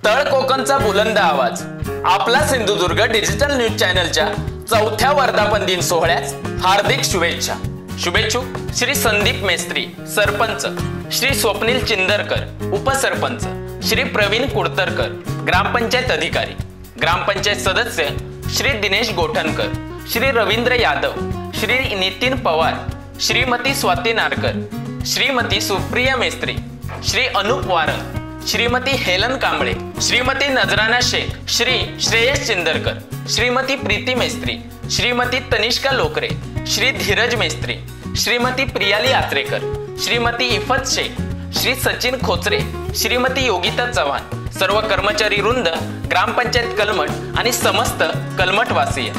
तळ कोकणचा बुलंद आवाज आपला सिंधुदुर्ग डिजिटल न्यूज चॅनलच्या 4थ्या वर्धापन दिन सोहळ्यास हार्दिक शुभेच्छा। शुभेच्छुक श्री संदीप मेस्त्री सरपंच, श्री स्वप्नील चिंदरकर उपसरपंच, श्री प्रवीण कुडतरकर ग्रामपंचायत अधिकारी, ग्रामपंचायत सदस्य श्री दिनेश गोठणकर, श्री रवींद्र यादव, श्री नितीन पवार, श्रीमती स्वाती नारकर, श्रीमती सुप्रिया मेस्त्री, श्री अनुप वारंग, श्रीमती हेलन कांबळे, श्रीमती नजराना शेख, श्री श्रेयस चिंदरकर, श्रीमती प्रीती मेस्त्री, श्रीमती तनिष्का लोकरे, श्री धीरज मेस्त्री, श्रीमती प्रियाली आत्रेकर, श्रीमती इफत शेख, श्री सचिन खोचरे, श्रीमती योगिता चव्हाण, सर्व कर्मचारी वृंद, ग्रामपंचायत कलमठ आणि समस्त कलमठवासीय